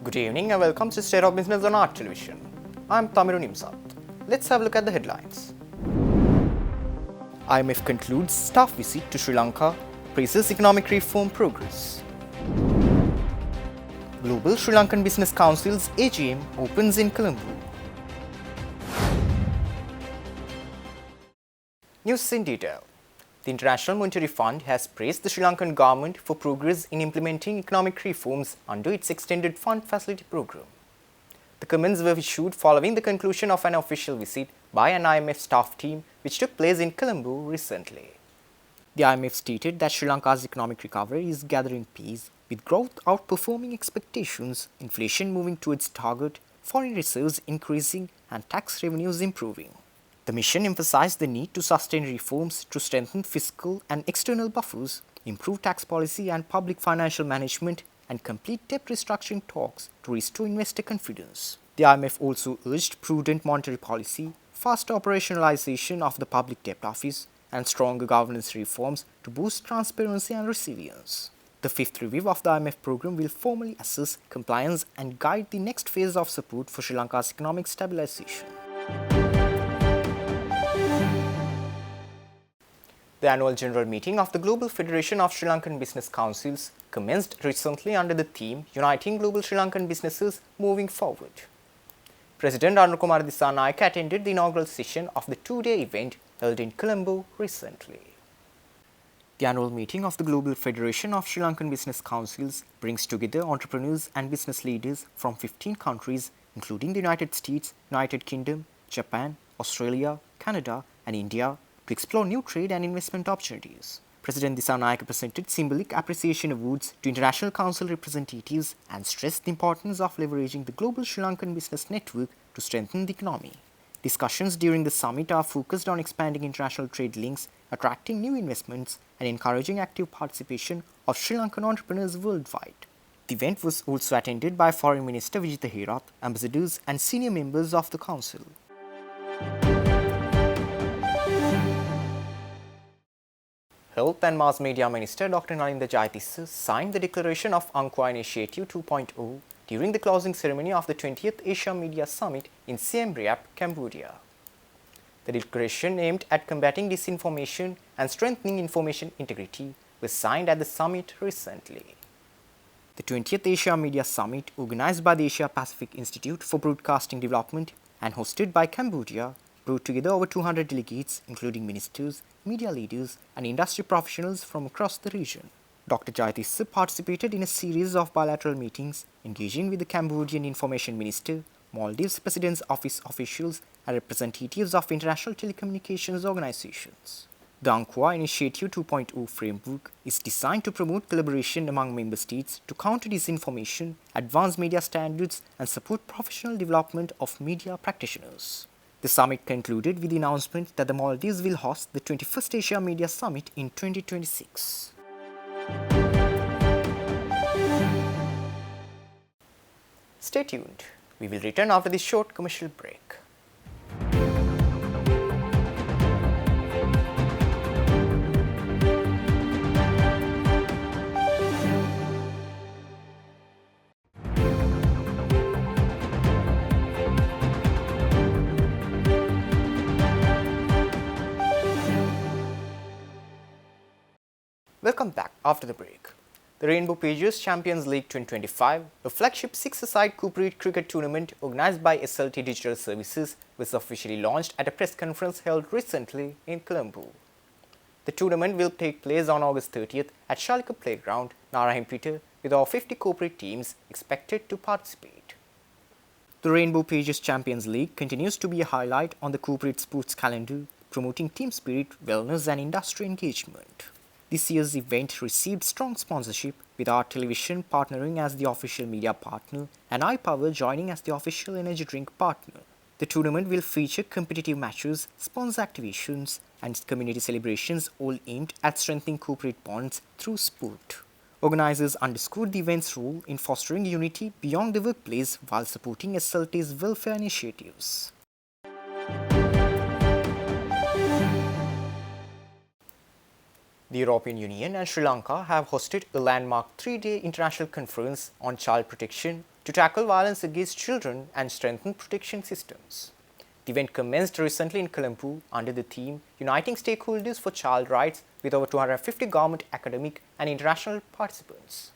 Good evening and welcome to State of Business on Art Television. I'm Tamiru Nimsat. Let's have a look at the headlines. IMF concludes staff visit to Sri Lanka, praises economic reform progress. Global Sri Lankan Business Council's AGM opens in Colombo. News in detail. The International Monetary Fund has praised the Sri Lankan government for progress in implementing economic reforms under its Extended Fund Facility Program. The comments were issued following the conclusion of an official visit by an IMF staff team which took place in Colombo recently. The IMF stated that Sri Lanka's economic recovery is gathering pace, with growth outperforming expectations, inflation moving towards target, foreign reserves increasing, and tax revenues improving. The mission emphasized the need to sustain reforms to strengthen fiscal and external buffers, improve tax policy and public financial management, and complete debt restructuring talks to restore investor confidence. The IMF also urged prudent monetary policy, faster operationalization of the Public Debt Office, and stronger governance reforms to boost transparency and resilience. The fifth review of the IMF program will formally assess compliance and guide the next phase of support for Sri Lanka's economic stabilization. The annual general meeting of the Global Federation of Sri Lankan Business Councils commenced recently under the theme Uniting Global Sri Lankan Businesses Moving Forward. President Anukumara Dissanayake attended the inaugural session of the two-day event held in Colombo recently. The annual meeting of the Global Federation of Sri Lankan Business Councils brings together entrepreneurs and business leaders from 15 countries including the United States, United Kingdom, Japan, Australia, Canada and India to explore new trade and investment opportunities. President Dissanayake presented symbolic appreciation awards to International Council representatives and stressed the importance of leveraging the global Sri Lankan business network to strengthen the economy. Discussions during the summit are focused on expanding international trade links, attracting new investments, and encouraging active participation of Sri Lankan entrepreneurs worldwide. The event was also attended by Foreign Minister Vijitha Herath, ambassadors, and senior members of the Council. Health and Mass Media Minister Dr. Nalinda Jayatissa signed the declaration of Angkwa Initiative 2.0 during the closing ceremony of the 20th Asia Media Summit in Siem Reap, Cambodia. The declaration aimed at combating disinformation and strengthening information integrity was signed at the summit recently. The 20th Asia Media Summit, organized by the Asia Pacific Institute for Broadcasting Development and hosted by Cambodia, brought together over 200 delegates, including ministers, media leaders, and industry professionals from across the region. Dr. Jayatissa participated in a series of bilateral meetings, engaging with the Cambodian Information Minister, Maldives President's Office officials, and representatives of international telecommunications organizations. The Angkwa Initiative 2.0 framework is designed to promote collaboration among member states to counter disinformation, advance media standards, and support professional development of media practitioners. The summit concluded with the announcement that the Maldives will host the 21st Asia Media Summit in 2026. Stay tuned. We will return after this short commercial break. Welcome back after the break. The Rainbow Pages Champions League 2025, a flagship six-a-side corporate cricket tournament organized by SLT Digital Services, was officially launched at a press conference held recently in Colombo. The tournament will take place on August 30th at Shalika Playground, Narayanpeta, with over 50 corporate teams expected to participate. The Rainbow Pages Champions League continues to be a highlight on the corporate sports calendar, promoting team spirit, wellness and industry engagement. This year's event received strong sponsorship, with Art Television partnering as the official media partner and iPower joining as the official energy drink partner. The tournament will feature competitive matches, sponsor activations, and community celebrations, all aimed at strengthening corporate bonds through sport. Organizers underscored the event's role in fostering unity beyond the workplace while supporting SLT's welfare initiatives. The European Union and Sri Lanka have hosted a landmark three-day international conference on child protection to to tackle violence against children and strengthen protection systems. The event commenced recently in Colombo under the theme Uniting Stakeholders for Child Rights with over 250 government, academic and international participants.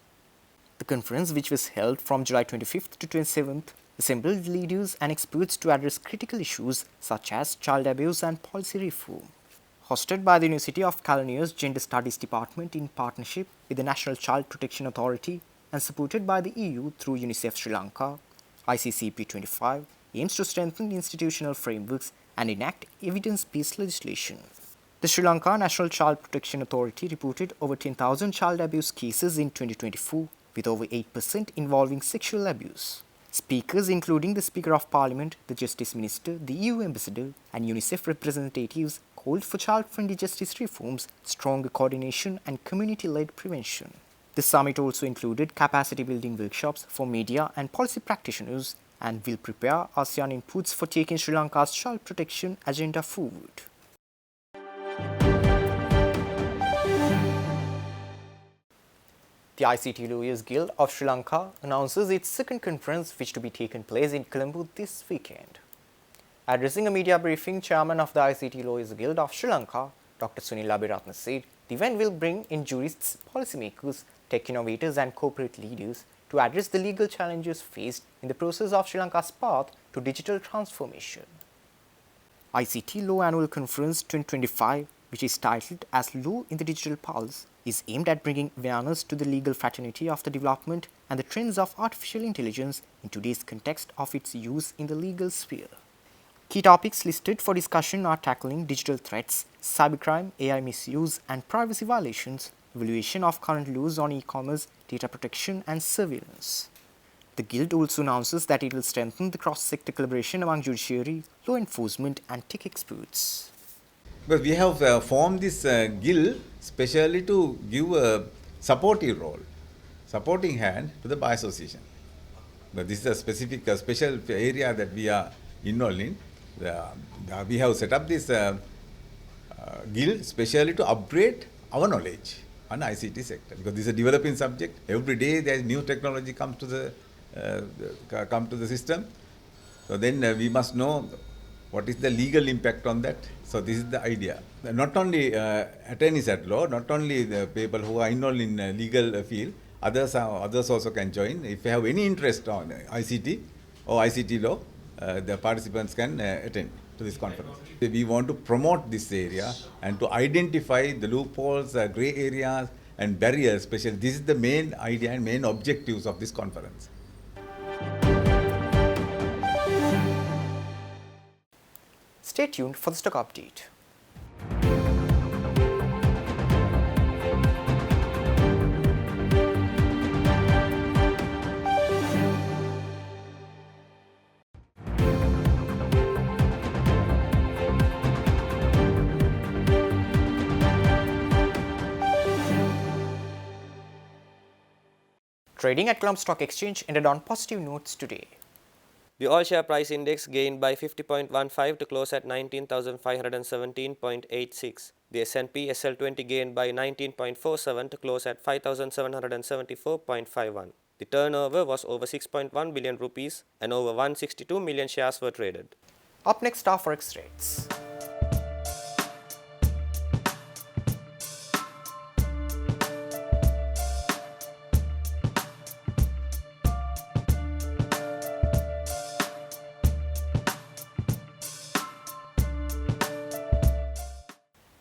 The conference, which was held from July 25th to 27th, assembled leaders and experts to address critical issues such as child abuse and policy reform. Hosted by the University of California's Gender Studies Department in partnership with the National Child Protection Authority and supported by the EU through UNICEF Sri Lanka, ICCP25 aims to strengthen institutional frameworks and enact evidence-based legislation. The Sri Lanka National Child Protection Authority reported over 10,000 child abuse cases in 2024, with over 8% involving sexual abuse. Speakers including the Speaker of Parliament, the Justice Minister, the EU Ambassador and UNICEF representatives called for child-friendly justice reforms, stronger coordination and community-led prevention. The summit also included capacity-building workshops for media and policy practitioners and will prepare ASEAN inputs for taking Sri Lanka's child protection agenda forward. The ICT Lawyers Guild of Sri Lanka announces its second conference, which to be taken place in Colombo this weekend. Addressing a media briefing, Chairman of the ICT Lawyers Guild of Sri Lanka, Dr. Sunil Abhiratna said the event will bring in jurists, policymakers, tech innovators and corporate leaders to address the legal challenges faced in the process of Sri Lanka's path to digital transformation. ICT Law Annual Conference 2025, which is titled as Law in the Digital Pulse, is aimed at bringing awareness to the legal fraternity of the development and the trends of artificial intelligence in today's context of its use in the legal sphere. Key topics listed for discussion are tackling digital threats, cybercrime, AI misuse and privacy violations, evaluation of current laws on e-commerce, data protection and surveillance. The Guild also announces that it will strengthen the cross-sector collaboration among judiciary, law enforcement and tech experts. Because we have formed this guild specially to give a supportive role, supporting hand to the bar association. But this is a specific, special area that we are involved in. We have set up this guild specially to upgrade our knowledge on the ICT sector, because this is a developing subject. Every day there is new technology come to the system. So then we must know what is the legal impact on that. So this is the idea. Not only attorneys at law, not only the people who are involved in legal field, others also can join. If you have any interest on ICT or ICT law, the participants can attend to this conference. We want to promote this area and to identify the loopholes, grey areas and barriers, especially. This is the main idea and main objectives of this conference. Stay tuned for the stock update. Trading at Colombo Stock Exchange ended on positive notes today. The all share price index gained by 50.15 to close at 19,517.86. The S&P SL20 gained by 19.47 to close at 5,774.51. The turnover was over 6.1 billion rupees and over 162 million shares were traded. Up next are forex rates.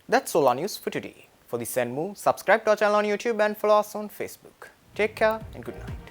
That's all our news for today. For this and more, subscribe to our channel on YouTube and follow us on Facebook. Take care and good night.